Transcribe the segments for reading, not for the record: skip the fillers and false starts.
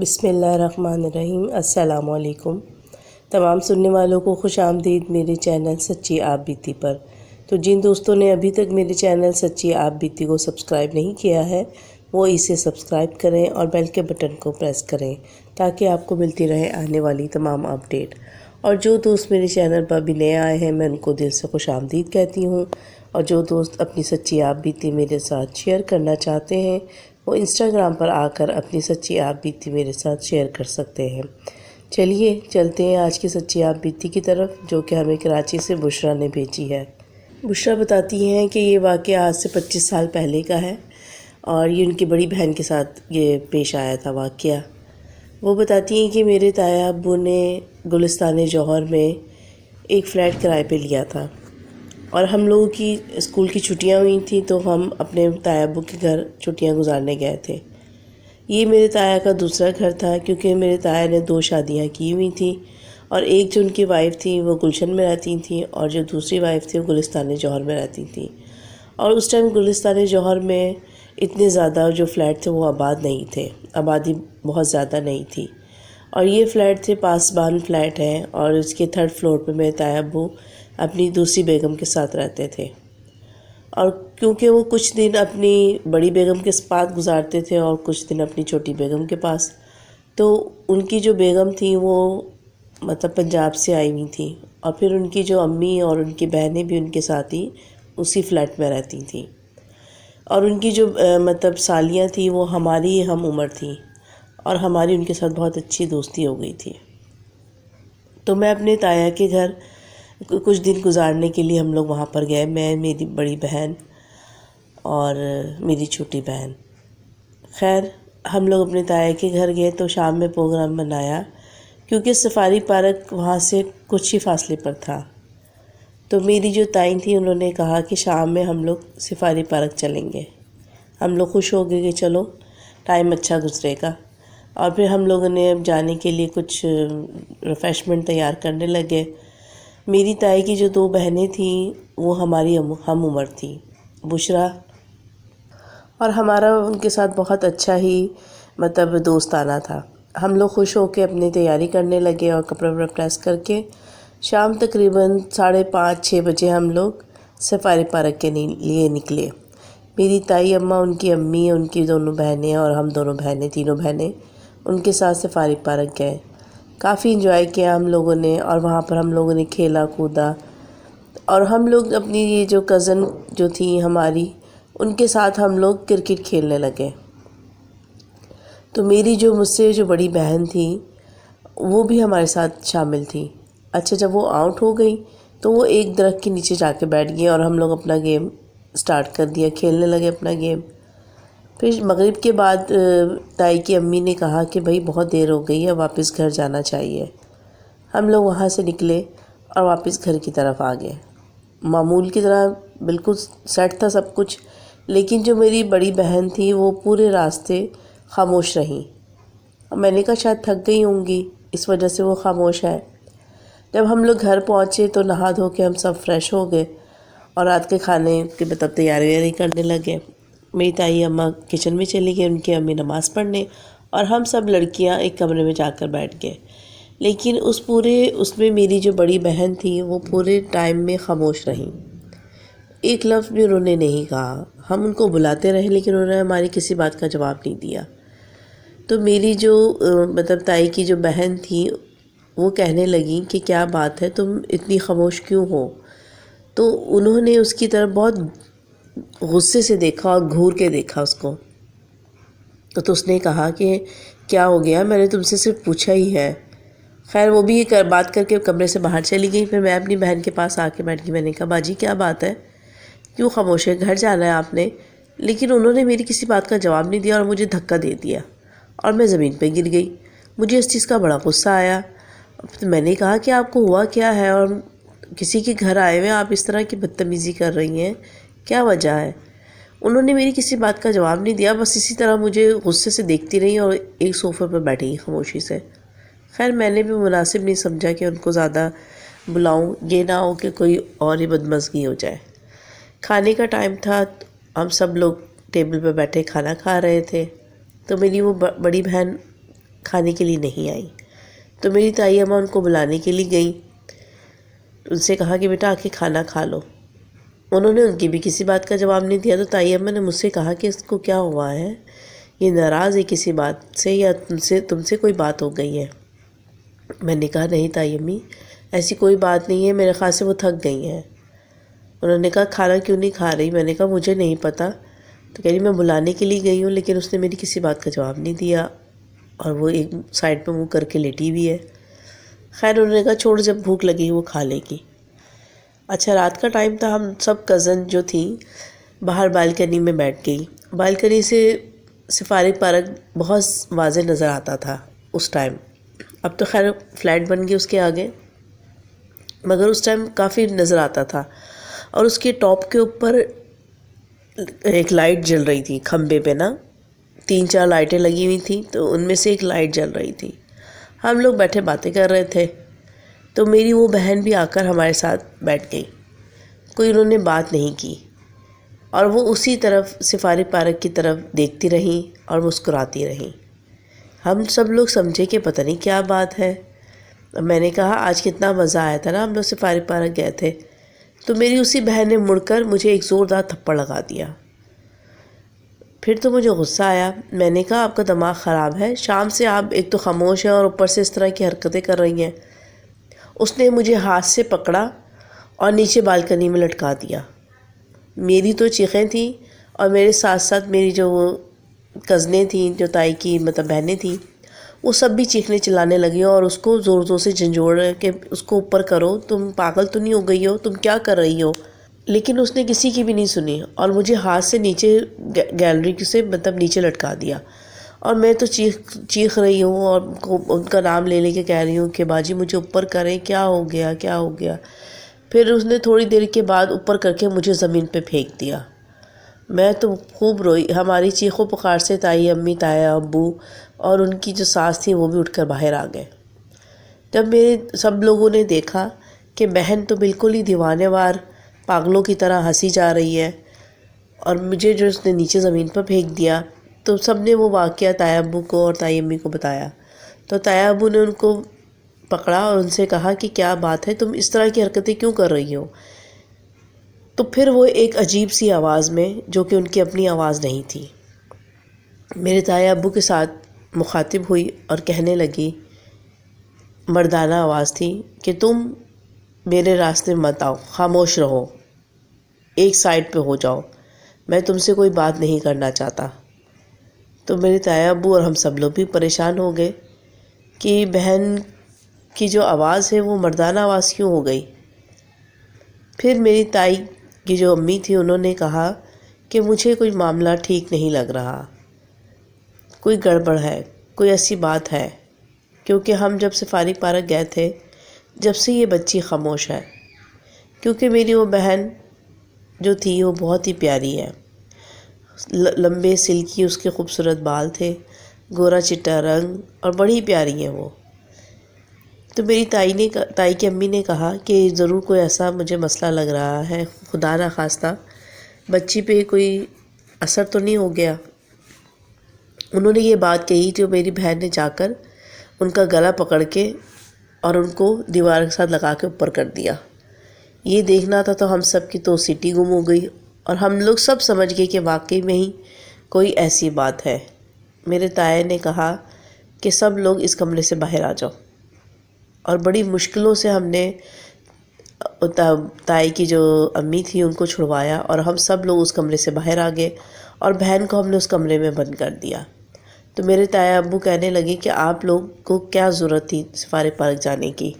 بسم اللہ الرحمن الرحیم۔ السلام علیکم تمام سننے والوں کو، خوش آمدید میرے چینل سچی آپ بیتی پر۔ تو جن دوستوں نے ابھی تک میرے چینل سچی آپ بیتی کو سبسکرائب نہیں کیا ہے وہ اسے سبسکرائب کریں اور بیل کے بٹن کو پریس کریں تاکہ آپ کو ملتی رہے آنے والی تمام اپڈیٹ۔ اور جو دوست میرے چینل پر بھی نئے آئے ہیں میں ان کو دل سے خوش آمدید کہتی ہوں، اور جو دوست اپنی سچی آپ بیتی میرے ساتھ شیئر کرنا چاہتے ہیں وہ انسٹاگرام پر آ کر اپنی سچی آپ بیتی میرے ساتھ شیئر کر سکتے ہیں۔ چلیے چلتے ہیں آج کی سچی آپ بیتی کی طرف، جو کہ ہمیں کراچی سے بشریٰ نے بھیجی ہے۔ بشریٰ بتاتی ہیں کہ یہ واقعہ آج سے 25 سال پہلے کا ہے، اور یہ ان کی بڑی بہن کے ساتھ یہ پیش آیا تھا واقعہ۔ وہ بتاتی ہیں کہ میرے تایا ابو نے گلستان جوہر میں ایک فلیٹ کرائے پہ لیا تھا، اور ہم لوگوں کی اسکول کی چھٹیاں ہوئی تھیں تو ہم اپنے تایا ابو کے گھر چھٹیاں گزارنے گئے تھے۔ یہ میرے تایا کا دوسرا گھر تھا، کیونکہ میرے تایا نے 2 شادیاں کی ہوئی تھیں، اور ایک جو ان کی وائف تھی وہ گلشن میں رہتی تھیں، اور جو دوسری وائف تھی وہ گلستان جوہر میں رہتی تھیں۔ اور اس ٹائم گلستان جوہر میں اتنے زیادہ جو فلیٹ تھے وہ آباد نہیں تھے، آبادی بہت زیادہ نہیں تھی، اور یہ فلیٹ تھے پاسبان فلیٹ ہیں، اور اس کے 3rd فلور پہ میرے تایا ابو اپنی دوسری بیگم کے ساتھ رہتے تھے۔ اور کیونکہ وہ کچھ دن اپنی بڑی بیگم کے پاس گزارتے تھے اور کچھ دن اپنی چھوٹی بیگم کے پاس، تو ان کی جو بیگم تھیں وہ پنجاب سے آئی ہوئی تھیں، اور پھر ان کی جو امی اور ان کی بہنیں بھی ان کے ساتھ ہی اسی فلیٹ میں رہتی تھیں، اور ان کی جو سالیاں تھیں وہ ہماری ہم عمر تھیں، اور ہماری ان کے ساتھ بہت اچھی دوستی ہو گئی تھی۔ تو میں اپنے تایا کے گھر کچھ دن گزارنے کے لیے ہم لوگ وہاں پر گئے، میں، میری بڑی بہن اور میری چھوٹی بہن۔ خیر ہم لوگ اپنے تایا کے گھر گئے تو شام میں پروگرام بنایا، کیونکہ سفاری پارک وہاں سے کچھ ہی فاصلے پر تھا، تو میری جو تائیں تھیں انہوں نے کہا کہ شام میں ہم لوگ سفاری پارک چلیں گے۔ ہم لوگ خوش ہو گئے کہ چلو ٹائم اچھا گزرے گا، اور پھر ہم لوگوں نے جانے کے لیے کچھ ریفریشمنٹ تیار کرنے لگے۔ میری تائی کی جو 2 بہنیں تھیں وہ ہماری ہم عمر تھیں، بشریٰ، اور ہمارا ان کے ساتھ بہت اچھا ہی دوستانہ تھا۔ ہم لوگ خوش ہو کے اپنی تیاری کرنے لگے، اور کپڑے وپڑے پریس کر کے شام تقریباً 5:30-6 بجے ہم لوگ سفاری پارک کے لیے نکلے۔ میری تائی اماں، ان کی امی، ان کی دونوں بہنیں اور ہم دونوں بہنیں، تینوں بہنیں ان کے ساتھ سفاری پارک گئے۔ کافی انجوائے کیا ہم لوگوں نے، اور وہاں پر ہم لوگوں نے کھیلا کودا، اور ہم لوگ اپنی یہ جو کزن جو تھیں ہماری ان کے ساتھ ہم لوگ کرکٹ کھیلنے لگے۔ تو میری جو مجھ سے جو بڑی بہن تھی وہ بھی ہمارے ساتھ شامل تھی۔ اچھا جب وہ آؤٹ ہو گئی تو وہ ایک درخت کے نیچے جا کے بیٹھ گئی، اور ہم لوگ اپنا گیم سٹارٹ کر دیا، کھیلنے لگے اپنا گیم۔ پھر مغرب کے بعد تائی کی امی نے کہا کہ بھئی بہت دیر ہو گئی ہے، واپس گھر جانا چاہیے۔ ہم لوگ وہاں سے نکلے اور واپس گھر کی طرف آ گئے۔ معمول کی طرح بالکل سیٹ تھا سب کچھ، لیکن جو میری بڑی بہن تھی وہ پورے راستے خاموش رہیں۔ میں نے کہا شاید تھک گئی ہوں گی اس وجہ سے وہ خاموش ہے۔ جب ہم لوگ گھر پہنچے تو نہا دھو کے ہم سب فریش ہو گئے، اور رات کے کھانے کے تیاری ویاری کرنے لگے۔ میری تائی اماں کچن میں چلی گئی، ان کی امی نماز پڑھنے، اور ہم سب لڑکیاں ایک کمرے میں جا کر بیٹھ گئے۔ لیکن اس میں میری جو بڑی بہن تھی وہ پورے ٹائم میں خاموش رہیں، ایک لفظ بھی انہوں نے نہیں کہا۔ ہم ان کو بلاتے رہے لیکن انہوں نے ہماری کسی بات کا جواب نہیں دیا۔ تو میری جو تائی کی جو بہن تھی وہ کہنے لگی کہ کیا بات ہے، تم اتنی خاموش کیوں ہو؟ تو انہوں نے اس کی طرف بہت غصے سے دیکھا اور گھور کے دیکھا اس کو۔ تو اس نے کہا کہ کیا ہو گیا، میں نے تم سے صرف پوچھا ہی ہے۔ خیر وہ بھی بات کر کے کمرے سے باہر چلی گئی۔ پھر میں اپنی بہن کے پاس آ کے بیٹھ گئی، میں نے کہا باجی کیا بات ہے، کیوں خاموش ہے، گھر جانا ہے آپ نے؟ لیکن انہوں نے میری کسی بات کا جواب نہیں دیا اور مجھے دھکا دے دیا، اور میں زمین پہ گر گئی۔ مجھے اس چیز کا بڑا غصہ آیا۔ میں نے کہا کہ آپ کو ہوا کیا ہے، اور کسی کے گھر آئے ہوئے آپ اس طرح کی بدتمیزی کر رہی ہیں، کیا وجہ ہے؟ انہوں نے میری کسی بات کا جواب نہیں دیا، بس اسی طرح مجھے غصے سے دیکھتی رہی اور ایک صوفے پہ بیٹھی گئی خاموشی سے۔ خیر میں نے بھی مناسب نہیں سمجھا کہ ان کو زیادہ بلاؤں، یہ نہ ہو کہ کوئی اور ہی بدمزگی ہو جائے۔ کھانے کا ٹائم تھا، ہم سب لوگ ٹیبل پہ بیٹھے کھانا کھا رہے تھے، تو میری وہ بڑی بہن کھانے کے لیے نہیں آئی۔ تو میری تائی اماں ان کو بلانے کے لیے گئیں، ان سے کہا کہ بیٹا آ کے کھانا کھا لو۔ انہوں نے ان کی بھی کسی بات کا جواب نہیں دیا، تو تائی اماں نے مجھ سے کہا کہ اس کو کیا ہوا ہے، یہ ناراض ہے کسی بات سے یا تم سے کوئی بات ہو گئی ہے؟ میں نے کہا نہیں تائی امی، ایسی کوئی بات نہیں ہے، میرے خیال سے وہ تھک گئی ہیں۔ انہوں نے کہا کھانا کیوں نہیں کھا رہی؟ میں نے کہا مجھے نہیں پتہ۔ تو کہہ رہی میں بلانے کے لیے گئی ہوں، لیکن اس نے میری کسی بات کا جواب نہیں دیا، اور وہ ایک سائڈ پہ منہ کر کے لیٹی ہوئی ہے۔ خیر انہوں نے کہا چھوڑ، جب بھوک لگی وہ کھا لے گی۔ اچھا رات کا ٹائم تھا، ہم سب کزن جو تھیں باہر بالکنی میں بیٹھ گئی۔ بالکنی سے سفاری پارک بہت واضح نظر آتا تھا اس ٹائم، اب تو خیر فلیٹ بن گئی اس کے آگے، مگر اس ٹائم کافی نظر آتا تھا۔ اور اس کے ٹاپ کے اوپر ایک لائٹ جل رہی تھی کھمبے پہ نا، 3-4 لائٹیں لگی ہوئی تھیں، تو ان میں سے ایک لائٹ جل رہی تھی۔ ہم لوگ بیٹھے باتیں کر رہے تھے، تو میری وہ بہن بھی آ کر ہمارے ساتھ بیٹھ گئی، کوئی انہوں نے بات نہیں کی، اور وہ اسی طرف سفاری پارک کی طرف دیکھتی رہیں اور مسکراتی رہیں۔ ہم سب لوگ سمجھے کہ پتہ نہیں کیا بات ہے۔ میں نے کہا آج کتنا مزہ آیا تھا نا، ہم لوگ سفاری پارک گئے تھے۔ تو میری اسی بہن نے مڑ کر مجھے ایک زوردار تھپڑ لگا دیا۔ پھر تو مجھے غصہ آیا، میں نے کہا آپ کا دماغ خراب ہے، شام سے آپ ایک تو خاموش ہیں اور اوپر سے اس طرح کی حرکتیں کر رہی ہیں۔ اس نے مجھے ہاتھ سے پکڑا اور نیچے بالکنی میں لٹکا دیا۔ میری تو چیخیں تھیں، اور میرے ساتھ ساتھ میری جو کزنیں تھیں، جو تائی کی مطلب بہنیں تھیں، وہ سب بھی چیخنے چلانے لگی اور اس کو زور زور سے جھنجھوڑ رہے کہ اس کو اوپر کرو، تم پاگل تو نہیں ہو گئی ہو، تم کیا کر رہی ہو؟ لیکن اس نے کسی کی بھی نہیں سنی اور مجھے ہاتھ سے نیچے گیلری سے مطلب نیچے لٹکا دیا، اور میں تو چیخ رہی ہوں اور ان کا نام لے لے کے کہہ رہی ہوں کہ باجی مجھے اوپر کریں، کیا ہو گیا کیا ہو گیا؟ پھر اس نے تھوڑی دیر کے بعد اوپر کر کے مجھے زمین پہ پھینک دیا۔ میں تو خوب روئی، ہماری چیخوں پکار سے تائی امی، تایا ابو اور ان کی جو ساس تھی وہ بھی اٹھ کر باہر آ گئے۔ جب میرے سب لوگوں نے دیکھا کہ بہن تو بالکل ہی دیوانے وار پاگلوں کی طرح ہنسی جا رہی ہے، اور مجھے جو اس نے نیچے زمین پر پھینک دیا، تو سب نے وہ واقعہ تایا ابو کو اور تائی امی کو بتایا۔ تو تایا ابو نے ان کو پکڑا اور ان سے کہا کہ کیا بات ہے، تم اس طرح کی حرکتیں کیوں کر رہی ہو؟ تو پھر وہ ایک عجیب سی آواز میں، جو کہ ان کی اپنی آواز نہیں تھی، میرے تایا ابو کے ساتھ مخاطب ہوئی اور کہنے لگی، مردانہ آواز تھی، کہ تم میرے راستے میں مت آؤ، خاموش رہو، ایک سائڈ پہ ہو جاؤ، میں تم سے کوئی بات نہیں کرنا چاہتا۔ تو میرے تایا ابو اور ہم سب لوگ بھی پریشان ہو گئے کہ بہن کی جو آواز ہے وہ مردانہ آواز کیوں ہو گئی۔ پھر میری تائی کی جو امی تھی انہوں نے کہا کہ مجھے کوئی معاملہ ٹھیک نہیں لگ رہا، کوئی گڑبڑ ہے، کوئی ایسی بات ہے، کیونکہ ہم جب سفاری پارک گئے تھے جب سے یہ بچی خاموش ہے۔ کیونکہ میری وہ بہن جو تھی وہ بہت ہی پیاری ہے، لمبے سلکی اس کے خوبصورت بال تھے، گورا چٹا رنگ، اور بڑی پیاری ہے وہ۔ تو میری تائی کی امی نے کہا کہ ضرور کوئی ایسا مجھے مسئلہ لگ رہا ہے، خدا نہ خواستہ بچی پہ کوئی اثر تو نہیں ہو گیا۔ انہوں نے یہ بات کہی جو میری بہن نے جا کر ان کا گلا پکڑ کے اور ان کو دیوار کے ساتھ لگا کے اوپر کر دیا۔ یہ دیکھنا تھا تو ہم سب کی تو سیٹی گم ہو گئی، اور ہم لوگ سب سمجھ گئے کہ واقعی میں ہی کوئی ایسی بات ہے۔ میرے تایا نے کہا کہ سب لوگ اس کمرے سے باہر آ جاؤ، اور بڑی مشکلوں سے ہم نے تائی کی جو امی تھی ان کو چھڑوایا، اور ہم سب لوگ اس کمرے سے باہر آ گئے، اور بہن کو ہم نے اس کمرے میں بند کر دیا۔ تو میرے تایا ابو کہنے لگے کہ آپ لوگ کو کیا ضرورت تھی سفاری پارک جانے کی؟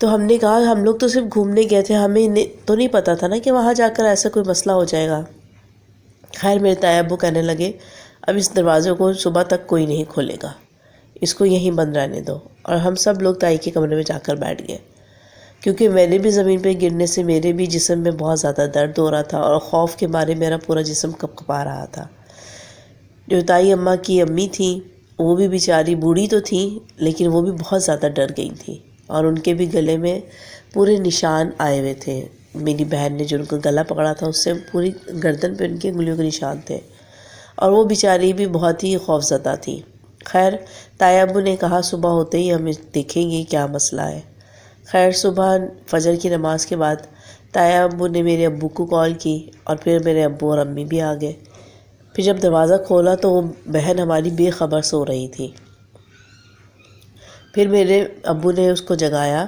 تو ہم نے کہا ہم لوگ تو صرف گھومنے گئے تھے، ہمیں تو نہیں پتہ تھا نا کہ وہاں جا کر ایسا کوئی مسئلہ ہو جائے گا۔ خیر میرے تایا ابو کہنے لگے اب اس دروازے کو صبح تک کوئی نہیں کھولے گا، اس کو یہیں بند رہنے دو، اور ہم سب لوگ تائی کے کمرے میں جا کر بیٹھ گئے، کیونکہ میرے بھی زمین پہ گرنے سے میرے بھی جسم میں بہت زیادہ درد ہو رہا تھا، اور خوف کے مارے میرا پورا جسم کپکپا رہا تھا۔ جو تائی اماں کی امی تھیں وہ بھی بیچاری بوڑھی تو تھیں، لیکن وہ بھی بہت زیادہ ڈر گئی تھیں، اور ان کے بھی گلے میں پورے نشان آئے ہوئے تھے۔ میری بہن نے جو ان کو گلا پکڑا تھا اس سے پوری گردن پہ ان کی انگلیوں کے نشان تھے، اور وہ بیچاری بھی بہت ہی خوف زدہ تھی۔ خیر تایا ابو نے کہا صبح ہوتے ہی ہم دیکھیں گے کیا مسئلہ ہے۔ خیر صبح فجر کی نماز کے بعد تایا ابو نے میرے ابو کو کال کی اور پھر میرے ابو اور امی بھی آ گئے۔ پھر جب دروازہ کھولا تو وہ بہن ہماری بے خبر سو رہی تھی۔ پھر میرے ابو نے اس کو جگایا۔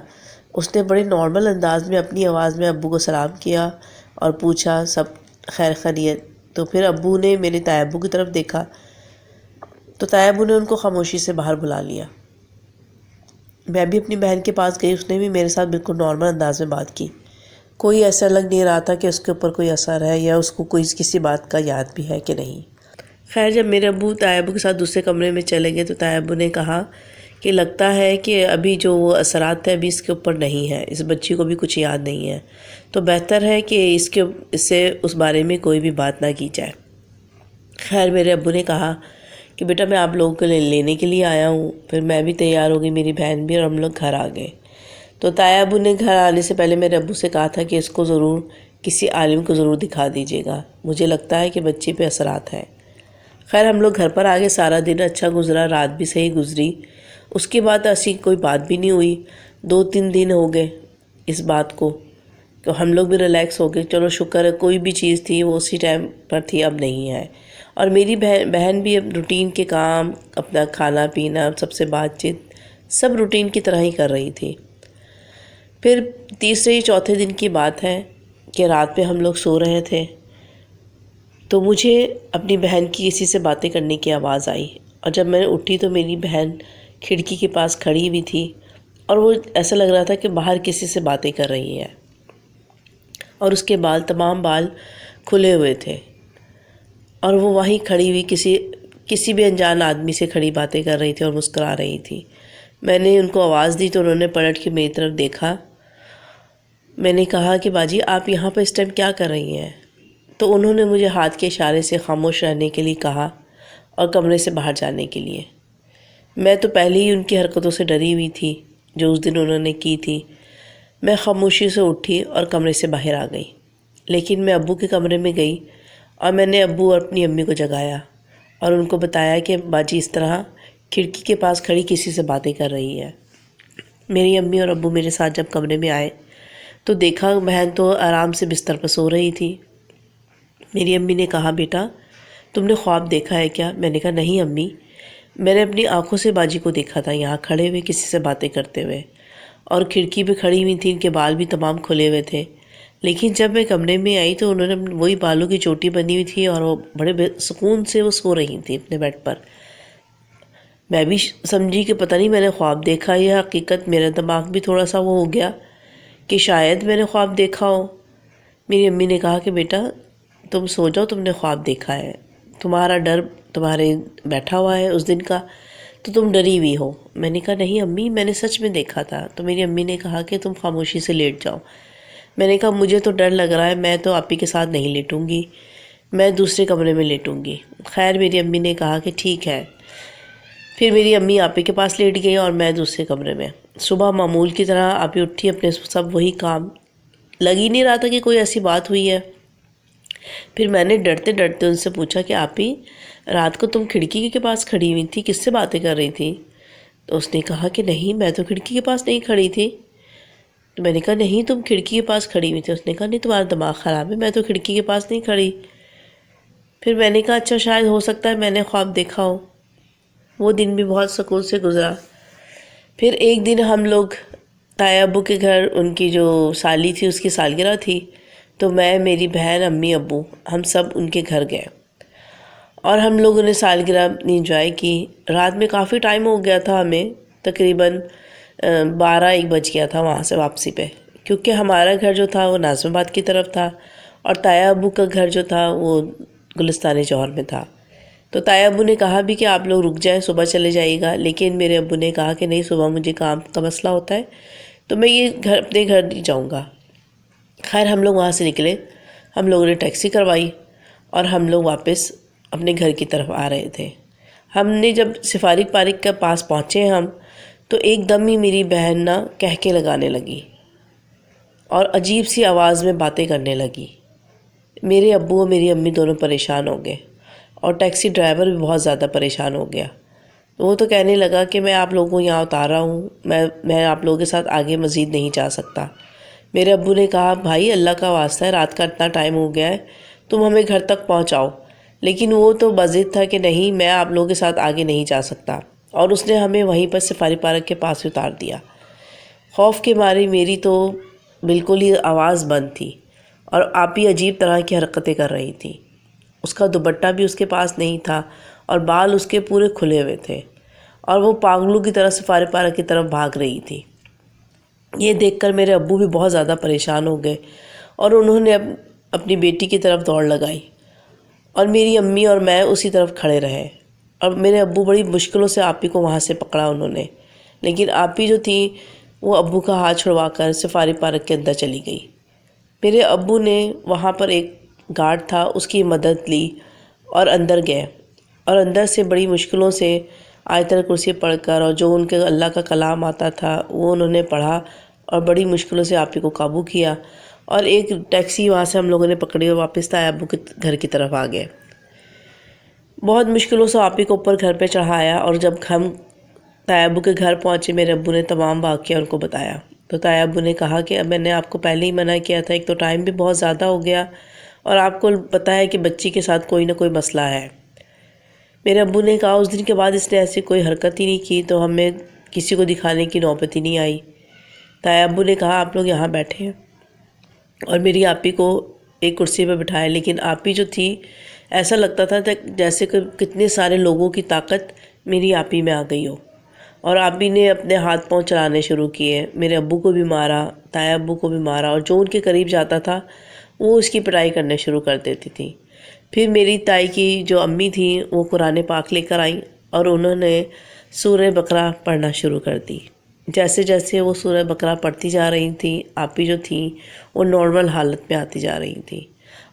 اس نے بڑے نارمل انداز میں اپنی آواز میں ابو کو سلام کیا اور پوچھا سب خیر خیریت۔ تو پھر ابو نے میرے تایا ابو کی طرف دیکھا تو تایا ابو نے ان کو خاموشی سے باہر بلا لیا۔ میں بھی اپنی بہن کے پاس گئی، اس نے بھی میرے ساتھ بالکل نارمل انداز میں بات کی۔ کوئی ایسا لگ نہیں رہا تھا کہ اس کے اوپر کوئی اثر ہے یا اس کو کوئی کسی بات کا یاد بھی ہے کہ نہیں۔ خیر جب میرے ابو تایا ابو کے ساتھ دوسرے کمرے میں چلے گئے تو تایا ابو نے کہا کہ لگتا ہے کہ ابھی جو وہ اثرات ہیں ابھی اس کے اوپر نہیں ہے، اس بچی کو بھی کچھ یاد نہیں ہے، تو بہتر ہے کہ اس سے اس بارے میں کوئی بھی بات نہ کی جائے۔ خیر میرے ابو نے کہا کہ بیٹا میں آپ لوگوں کو لینے کے لیے آیا ہوں۔ پھر میں بھی تیار ہو گئی، میری بہن بھی، اور ہم لوگ گھر آ گئے۔ تو تایا ابو نے گھر آنے سے پہلے میرے ابو سے کہا تھا کہ اس کو ضرور کسی عالم کو ضرور دکھا دیجیے گا، مجھے لگتا ہے کہ بچے پہ اثرات ہیں۔ خیر ہم لوگ گھر پر آ گئے، سارا دن اچھا گزرا، رات بھی صحیح گزری۔ اس کے بعد ایسی کوئی بات بھی نہیں ہوئی۔ 2-3 دن ہو گئے اس بات کو، تو ہم لوگ بھی ریلیکس ہو گئے، چلو شکر ہے کوئی بھی چیز تھی وہ اسی ٹائم پر تھی، اب نہیں ہے۔ اور میری بہن بھی اب روٹین کے کام، اپنا کھانا پینا، سب سے بات چیت، سب روٹین کی طرح ہی کر رہی تھی۔ پھر تیسرے یا چوتھے دن کی بات ہے کہ رات میں ہم لوگ سو رہے تھے تو مجھے اپنی بہن کی کسی سے باتیں کرنے کی آواز آئی، اور جب میں اٹھی تو میری بہن کھڑکی کے پاس کھڑی ہوئی تھی اور وہ ایسا لگ رہا تھا کہ باہر کسی سے باتیں کر رہی ہے، اور اس کے تمام بال کھلے ہوئے تھے، اور وہ وہیں کھڑی ہوئی کسی بھی انجان آدمی سے کھڑی باتیں کر رہی تھی اور مسکرا رہی تھی۔ میں نے ان کو آواز دی تو انہوں نے پلٹ کے میری طرف دیکھا۔ میں نے کہا کہ باجی آپ یہاں پہ اس ٹائم کیا کر رہی ہیں؟ تو انہوں نے مجھے ہاتھ کے اشارے سے خاموش رہنے کے لیے کہا اور کمرے سے باہر جانے کے لیے۔ میں تو پہلے ہی ان کی حرکتوں سے ڈری ہوئی تھی جو اس دن انہوں نے کی تھی۔ میں خاموشی سے اٹھی اور کمرے سے باہر آ گئی، لیکن میں ابو کے کمرے میں گئی اور میں نے ابو اور اپنی امی کو جگایا اور ان کو بتایا کہ باجی اس طرح کھڑکی کے پاس کھڑی کسی سے باتیں کر رہی ہے۔ میری امی اور ابو میرے ساتھ جب کمرے میں آئے تو دیکھا بہن تو آرام سے بستر پر سو رہی تھی۔ میری امی نے کہا بیٹا تم نے خواب دیکھا ہے کیا؟ میں نے کہا نہیں امی، میں نے اپنی آنکھوں سے باجی کو دیکھا تھا یہاں کھڑے ہوئے کسی سے باتیں کرتے ہوئے، اور کھڑکی پہ کھڑی ہوئی تھی، ان کے بال بھی تمام کھلے ہوئے تھے، لیکن جب میں کمرے میں آئی تو انہوں نے وہی بالوں کی چوٹی بنی ہوئی تھی اور وہ بڑے سکون سے وہ سو رہی تھی اپنے بیڈ پر۔ میں بھی سمجھی کہ پتہ نہیں میں نے خواب دیکھا یا حقیقت، میرا دماغ بھی تھوڑا سا وہ ہو گیا کہ شاید میں نے خواب دیکھا ہو۔ میری امی نے کہا کہ بیٹا تم سو جاؤ، تم نے خواب دیکھا ہے، تمہارا ڈر تمہارے بیٹھا ہوا ہے اس دن کا، تو تم ڈری ہوئی ہو۔ میں نے کہا نہیں امی میں نے سچ میں دیکھا تھا۔ تو میری امی نے کہا کہ تم خاموشی سے لیٹ جاؤ۔ میں نے کہا مجھے تو ڈر لگ رہا ہے، میں تو آپی کے ساتھ نہیں لیٹوں گی، میں دوسرے کمرے میں لیٹوں گی۔ خیر میری امی نے کہا کہ ٹھیک ہے۔ پھر میری امی آپی کے پاس لیٹ گئی اور میں دوسرے کمرے میں۔ صبح معمول کی طرح آپی اٹھی، اپنے سب وہی کام، لگ ہی نہیں رہا تھا کہ کوئی ایسی بات ہوئی ہے۔ پھر میں نے ڈرتے ڈرتے ان سے پوچھا کہ آپی رات کو تم کھڑکی کے پاس کھڑی ہوئی تھی، کس سے باتیں کر رہی تھی؟ تو اس نے کہا کہ نہیں میں تو کھڑکی کے پاس نہیں کھڑی تھی۔ تو میں نے کہا نہیں تم کھڑکی کے پاس کھڑی ہوئی تھی۔ اس نے کہا نہیں تمہارا دماغ خراب ہے، میں تو کھڑکی کے پاس نہیں کھڑی۔ پھر میں نے کہا اچھا شاید ہو سکتا ہے میں نے خواب دیکھا ہو۔ وہ دن بھی بہت سکون سے گزرا۔ پھر ایک دن ہم لوگ تایا ابو کے گھر، ان کی جو سالی تھی اس کی سالگرہ تھی، تو میں میری بہن امی ابو ہم سب ان کے گھر گئے اور ہم لوگوں نے سالگرہ انجوائے کی۔ رات میں کافی ٹائم ہو گیا تھا، ہمیں تقریباً 12-1 بج گیا تھا وہاں سے واپسی پہ، کیونکہ ہمارا گھر جو تھا وہ ناظم آباد کی طرف تھا اور تایا ابو کا گھر جو تھا وہ گلستان جوہر میں تھا۔ تو تایا ابو نے کہا بھی کہ آپ لوگ رک جائیں، صبح چلے جائیے گا، لیکن میرے ابو نے کہا کہ نہیں صبح مجھے کام کا مسئلہ ہوتا ہے تو میں یہ اپنے گھر نہیں جاؤں گا۔ خیر ہم لوگ وہاں سے نکلے، ہم لوگوں نے ٹیکسی کروائی اور ہم لوگ واپس اپنے گھر کی طرف آ رہے تھے۔ ہم نے جب سفارق پارک کے پاس پہنچے ہم تو ایک دم ہی میری بہن نا کہکے لگانے لگی اور عجیب سی آواز میں باتیں کرنے لگی۔ میرے ابو اور میری امی دونوں پریشان ہو گئے اور ٹیکسی ڈرائیور بھی بہت زیادہ پریشان ہو گیا۔ وہ تو کہنے لگا کہ میں آپ لوگوں کو یہاں اتار رہا ہوں، میں آپ لوگوں کے ساتھ آگے مزید نہیں جا سکتا۔ میرے ابو نے کہا بھائی اللہ کا واسطہ ہے، رات کا اتنا ٹائم ہو گیا ہے، تم ہمیں گھر تک پہنچاؤ۔ لیکن وہ تو بضد تھا کہ نہیں، میں آپ لوگوں کے ساتھ آگے نہیں جا سکتا، اور اس نے ہمیں وہیں پر سفاری پارک کے پاس اتار دیا۔ خوف کے مارے میری تو بالکل ہی آواز بند تھی، اور آپی عجیب طرح کی حرکتیں کر رہی تھی۔ اس کا دوپٹہ بھی اس کے پاس نہیں تھا، اور بال اس کے پورے کھلے ہوئے تھے، اور وہ پاگلوں کی طرح سفاری پارک کی طرف بھاگ رہی تھی۔ یہ دیکھ کر میرے ابو بھی بہت زیادہ پریشان ہو گئے، اور انہوں نے اپنی بیٹی کی طرف دوڑ لگائی، اور میری امی اور میں اسی طرف کھڑے رہے، اور میرے ابو بڑی مشکلوں سے آپی کو وہاں سے پکڑا انہوں نے، لیکن آپی جو تھی وہ ابو کا ہاتھ چھڑوا کر سفاری پارک کے اندر چلی گئی۔ میرے ابو نے وہاں پر ایک گارڈ تھا، اس کی مدد لی اور اندر گئے، اور اندر سے بڑی مشکلوں سے آیت الکرسی پڑھ کر، اور جو ان کے اللہ کا کلام آتا تھا وہ انہوں نے پڑھا، اور بڑی مشکلوں سے آپی کو قابو کیا، اور ایک ٹیکسی وہاں سے ہم لوگوں نے پکڑی اور واپس تایا ابو کے گھر کی طرف آ گئے۔ بہت مشکلوں سے آپی کو اوپر گھر پہ چڑھایا، اور جب ہم تایا ابو کے گھر پہنچے میرے ابو نے تمام واقعہ ان کو بتایا، تو تایا ابو نے کہا کہ اب میں نے آپ کو پہلے ہی منع کیا تھا، ایک تو ٹائم بھی بہت زیادہ ہو گیا، اور آپ کو پتہ ہے کہ بچی کے ساتھ کوئی نہ کوئی مسئلہ ہے۔ میرے ابو نے کہا اس دن کے بعد اس نے ایسی کوئی حرکت ہی نہیں کی، تو ہمیں کسی کو دکھانے کی نوبت ہی نہیں آئی۔ تایا ابو نے کہا آپ لوگ یہاں بیٹھے ہیں، اور میری آپی کو ایک کرسی پہ بٹھایا، لیکن آپی جو تھی ایسا لگتا تھا جیسے کہ کتنے سارے لوگوں کی طاقت میری آپی میں آ گئی ہو، اور آپی نے اپنے ہاتھ پاؤں چلانے شروع کیے، میرے ابو کو بھی مارا، تایا ابو کو بھی مارا، اور جو ان کے قریب جاتا تھا وہ اس کی پٹائی کرنے شروع کر دیتی تھی۔ پھر میری تائی کی جو امی تھیں وہ قرآن پاک لے کر آئیں، اور انہوں نے سورہ بقرہ پڑھنا شروع کر دی۔ جیسے جیسے وہ سورہ بقرہ پڑھتی جا رہی تھیں، آپی جو تھیں وہ نارمل حالت میں آتی جا رہی تھیں،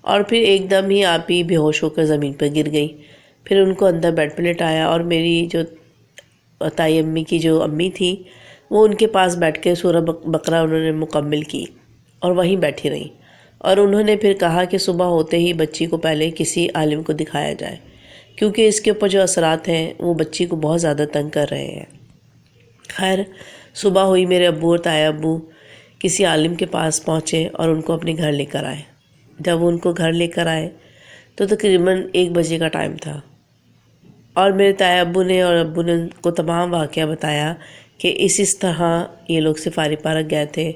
اور پھر ایک دم ہی آپی بے ہوش ہو کر زمین پر گر گئی۔ پھر ان کو اندر بیڈ پہ لٹایا، اور میری جو تائی امی کی جو امی تھی وہ ان کے پاس بیٹھ کے سورہ بقرہ انہوں نے مکمل کی، اور وہیں بیٹھی رہیں، اور انہوں نے پھر کہا کہ صبح ہوتے ہی بچی کو پہلے کسی عالم کو دکھایا جائے، کیونکہ اس کے اوپر جو اثرات ہیں وہ بچی کو بہت زیادہ تنگ کر رہے ہیں۔ خیر صبح ہوئی، میرے ابو اور تایا ابو کسی عالم کے پاس پہنچے اور ان کو اپنے گھر لے کر آئے۔ جب ان کو گھر لے کر آئے تو تقریباً 1 بجے کا ٹائم تھا، اور میرے تایا ابو نے اور ابو نے ان کو تمام واقعہ بتایا کہ اس طرح یہ لوگ سفاری پارک گئے تھے،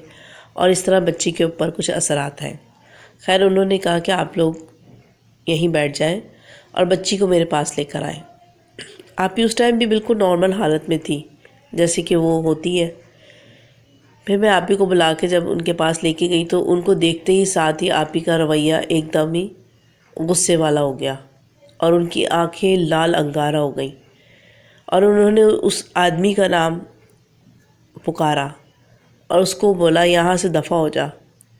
اور اس طرح بچی کے اوپر کچھ اثرات ہیں۔ خیر انہوں نے کہا کہ آپ لوگ یہیں بیٹھ جائیں اور بچی کو میرے پاس لے کر آئیں۔ آپی اس ٹائم بھی بالکل نارمل حالت میں تھی جیسے کہ وہ ہوتی ہے۔ پھر میں آپی کو بلا کے جب ان کے پاس لے کے گئی تو ان کو دیکھتے ہی ساتھ ہی آپی کا رویہ ایک دم ہی غصے والا ہو گیا، اور ان کی آنکھیں لال انگارہ ہو گئیں، اور انہوں نے اس آدمی کا نام پکارا اور اس کو بولا یہاں سے دفع ہو جا،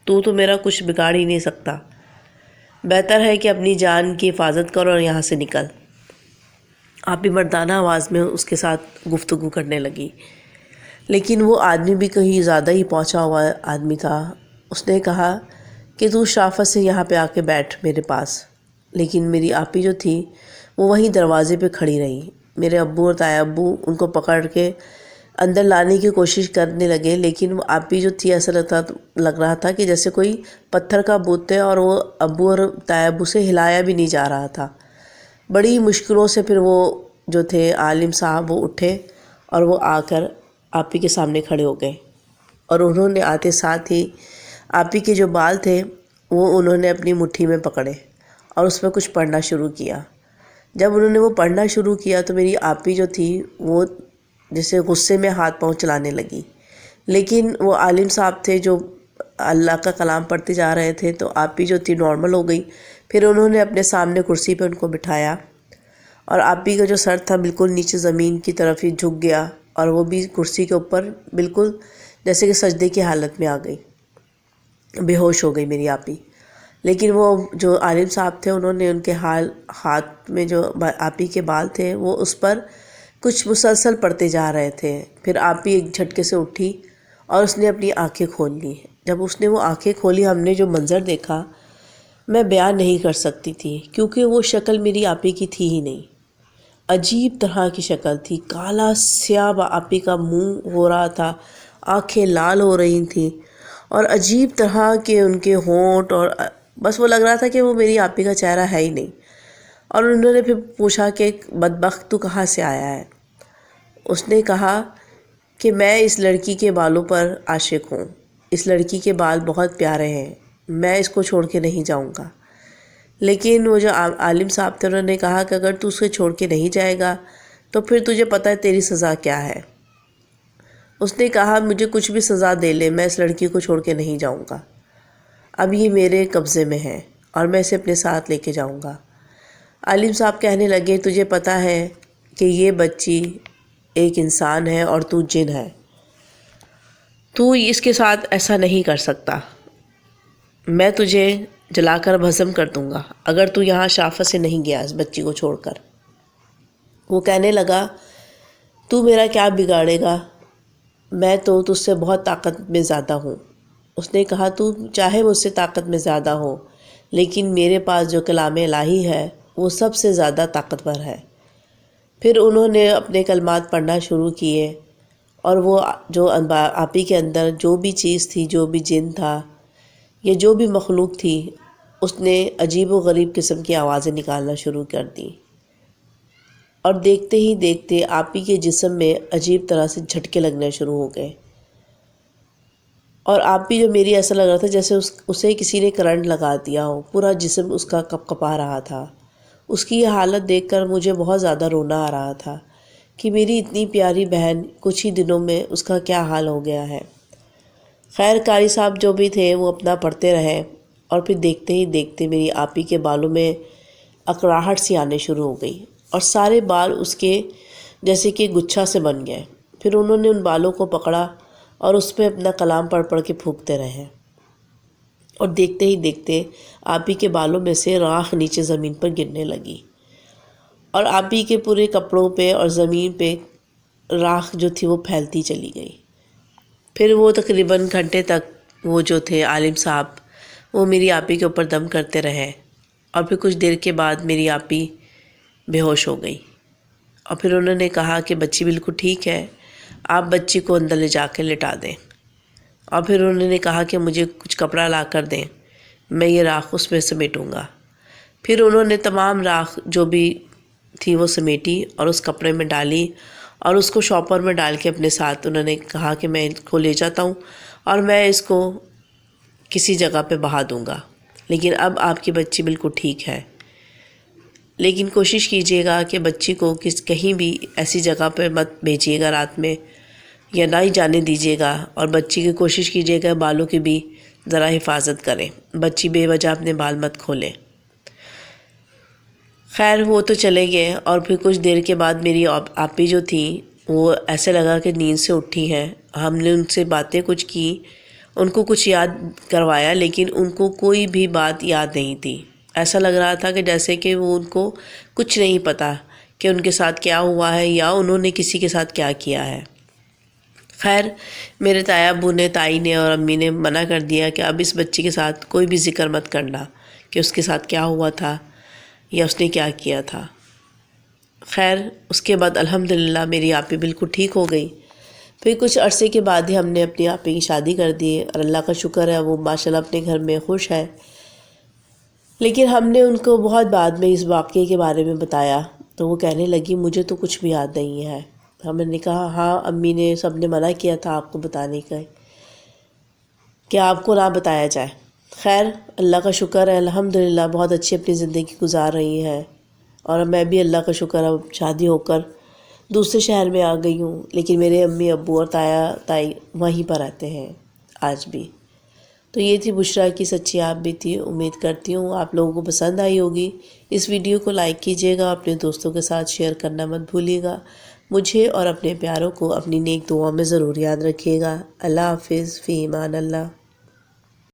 تو میرا کچھ بگاڑ ہی نہیں سکتا، بہتر ہے کہ اپنی جان کی حفاظت کرو اور یہاں سے نکل۔ آپی مردانہ آواز میں اس کے ساتھ گفتگو کرنے لگی، لیکن وہ آدمی بھی کہیں زیادہ ہی پہنچا ہوا آدمی تھا۔ اس نے کہا کہ تو شرافت سے یہاں پہ آ کے بیٹھ میرے پاس، لیکن میری آپی جو تھی وہ وہیں دروازے پہ کھڑی رہی۔ میرے ابو اور تایا ابو ان کو پکڑ کے اندر لانے کی کوشش کرنے لگے، لیکن وہ آپی جو تھی ایسا لگ رہا تھا کہ جیسے کوئی پتھر کا بت ہے، اور وہ ابو اور تایا ابو سے ہلایا بھی نہیں جا رہا تھا۔ بڑی مشکلوں سے پھر وہ جو تھے عالم صاحب وہ اٹھے، اور وہ آ کر آپی کے سامنے کھڑے ہو گئے، اور انہوں نے آتے ساتھ ہی آپی کے جو بال تھے وہ انہوں نے اپنی مٹھی میں پکڑے اور اس میں کچھ پڑھنا شروع کیا۔ جب انہوں نے وہ پڑھنا شروع کیا تو میری آپی جو تھی وہ جیسے غصے میں ہاتھ پاؤں چلانے لگی، لیکن وہ عالم صاحب تھے جو اللہ کا کلام پڑھتے جا رہے تھے، تو آپی جو تھی نارمل ہو گئی۔ پھر انہوں نے اپنے سامنے کرسی پہ ان کو بٹھایا، اور آپی کا جو سر تھا بالکل نیچے زمین کی طرف ہی جھک گیا، اور وہ بھی کرسی کے اوپر بالکل جیسے کہ سجدے کی حالت میں آ گئی، بے ہوش ہو گئی میری آپی۔ لیکن وہ جو عالم صاحب تھے انہوں نے ان کے ہاتھ میں جو آپی کے بال تھے وہ اس پر کچھ مسلسل پڑھتے جا رہے تھے۔ پھر آپی ایک جھٹکے سے اٹھی اور اس نے اپنی آنکھیں کھول لی۔ جب اس نے وہ آنکھیں کھولی ہم نے جو منظر دیکھا میں بیان نہیں کر سکتی تھی، کیونکہ وہ شکل میری آپی کی تھی ہی نہیں۔ عجیب طرح کی شکل تھی، کالا سیاہ آپی کا منہ ہو رہا تھا، آنکھیں لال ہو رہی تھیں اور عجیب طرح کے ان کے ہونٹ، اور بس وہ لگ رہا تھا کہ وہ میری آپی کا چہرہ ہے ہی نہیں۔ اور انہوں نے پھر پوچھا کہ بدبخت تو کہاں سے آیا ہے؟ اس نے کہا کہ میں اس لڑکی کے بالوں پر عاشق ہوں، اس لڑکی کے بال بہت پیارے ہیں، میں اس کو چھوڑ کے نہیں جاؤں گا۔ لیکن وہ جو عالم صاحب تھے انہوں نے کہا کہ اگر تو اسے چھوڑ کے نہیں جائے گا تو پھر تجھے پتہ ہے تیری سزا کیا ہے۔ اس نے کہا مجھے کچھ بھی سزا دے لے، میں اس لڑکی کو چھوڑ کے نہیں جاؤں گا، اب یہ میرے قبضے میں ہے اور میں اسے اپنے ساتھ لے کے جاؤں گا۔ عالم صاحب کہنے لگے تجھے پتہ ہے کہ یہ بچی ایک انسان ہے اور تو جن ہے، تو اس کے ساتھ ایسا نہیں کر سکتا، میں تجھے جلا کر بھسم کر دوں گا اگر تو یہاں شافت سے نہیں گیا اس بچی کو چھوڑ کر۔ وہ کہنے لگا تو میرا کیا بگاڑے گا، میں تو تجھ سے بہت طاقت میں زیادہ ہوں۔ اس نے کہا تو چاہے مجھ سے طاقت میں زیادہ ہو، لیکن میرے پاس جو کلام الہی ہے وہ سب سے زیادہ طاقتور ہے۔ پھر انہوں نے اپنے کلمات پڑھنا شروع کیے، اور وہ جو آپی کے اندر جو بھی چیز تھی، جو بھی جن تھا یا جو بھی مخلوق تھی، اس نے عجیب و غریب قسم کی آوازیں نکالنا شروع کر دی، اور دیکھتے ہی دیکھتے آپی کے جسم میں عجیب طرح سے جھٹکے لگنے شروع ہو گئے، اور آپی جو میری ایسا لگ رہا تھا جیسے اسے کسی نے کرنٹ لگا دیا ہو، پورا جسم اس کا کپ کپا رہا تھا۔ اس کی یہ حالت دیکھ کر مجھے بہت زیادہ رونا آ رہا تھا کہ میری اتنی پیاری بہن کچھ ہی دنوں میں اس کا کیا حال ہو گیا ہے۔ خیر قاری صاحب جو بھی تھے وہ اپنا پڑھتے رہے، اور پھر دیکھتے ہی دیکھتے میری آپی کے بالوں میں اکڑاہٹ سی آنے شروع ہو گئی، اور سارے بال اس کے جیسے کہ گچھا سے بن گئے۔ پھر انہوں نے ان بالوں کو پکڑا اور اس پہ اپنا کلام پڑھ پڑھ کے پھونکتے رہے، اور دیکھتے ہی دیکھتے آپی کے بالوں میں سے راکھ نیچے زمین پر گرنے لگی، اور آپی کے پورے کپڑوں پہ اور زمین پہ راکھ جو تھی وہ پھیلتی چلی گئی۔ پھر وہ تقریباً گھنٹے تک وہ جو تھے عالم صاحب وہ میری آپی کے اوپر دم کرتے رہے، اور پھر کچھ دیر کے بعد میری آپی بے ہوش ہو گئی، اور پھر انہوں نے کہا کہ بچی بالکل ٹھیک ہے، آپ بچی کو اندر لے جا کے لٹا دیں، اور پھر انہوں نے کہا کہ مجھے کچھ کپڑا لا کر دیں، میں یہ راکھ اس میں سمیٹوں گا۔ پھر انہوں نے تمام راکھ جو بھی تھی وہ سمیٹی اور اس کپڑے میں ڈالی، اور اس کو شاپر میں ڈال کے اپنے ساتھ انہوں نے کہا کہ میں اس کو لے جاتا ہوں اور میں اس کو کسی جگہ پہ بہا دوں گا، لیکن اب آپ کی بچی بالکل ٹھیک ہے، لیکن کوشش کیجیے گا کہ بچی کو کہیں بھی ایسی جگہ پہ مت بھیجیے گا رات میں، یا نہ ہی جانے دیجیے گا، اور بچی کی کوشش کیجیے گا بالوں کی بھی ذرا حفاظت کریں، بچی بے وجہ اپنے بال مت کھولیں۔ خیر وہ تو چلے گئے، اور پھر کچھ دیر کے بعد میری آپی جو تھی وہ ایسے لگا کہ نیند سے اٹھی ہیں۔ ہم نے ان سے باتیں کچھ کی، ان کو کچھ یاد کروایا، لیکن ان کو کوئی بھی بات یاد نہیں تھی۔ ایسا لگ رہا تھا کہ جیسے کہ وہ ان کو کچھ نہیں پتہ کہ ان کے ساتھ کیا ہوا ہے یا انہوں نے کسی کے ساتھ کیا کیا ہے۔ خیر میرے تایا ابو نے، تائی نے اور امی نے منع کر دیا کہ اب اس بچی کے ساتھ کوئی بھی ذکر مت کرنا کہ اس کے ساتھ کیا ہوا تھا یا اس نے کیا کیا تھا۔ خیر اس کے بعد الحمدللہ میری آپی بالکل ٹھیک ہو گئی۔ پھر کچھ عرصے کے بعد ہی ہم نے اپنی آپی کی شادی کر دی، اور اللہ کا شکر ہے وہ ماشاءاللہ اپنے گھر میں خوش ہے۔ لیکن ہم نے ان کو بہت بعد میں اس واقعے کے بارے میں بتایا تو وہ کہنے لگی مجھے تو کچھ بھی یاد نہیں ہے۔ ہم نے کہا ہاں امی نے سب نے منع کیا تھا آپ کو بتانے کا کہ آپ کو نہ بتایا جائے۔ خیر اللہ کا شکر ہے الحمدللہ بہت اچھی اپنی زندگی گزار رہی ہیں، اور میں بھی اللہ کا شکر ہے اب شادی ہو کر دوسرے شہر میں آ گئی ہوں، لیکن میرے امی ابو اور تایا تائی وہیں پر رہتے ہیں آج بھی۔ تو یہ تھی بشریٰ کی سچی آپ بیتی۔ امید کرتی ہوں آپ لوگوں کو پسند آئی ہوگی۔ اس ویڈیو کو لائک کیجیے گا، اپنے دوستوں کے ساتھ شیئر کرنا مت بھولیے گا۔ مجھے اور اپنے پیاروں کو اپنی نیک دعاؤں میں ضرور یاد رکھیے گا۔ اللہ حافظ، فی امان اللہ۔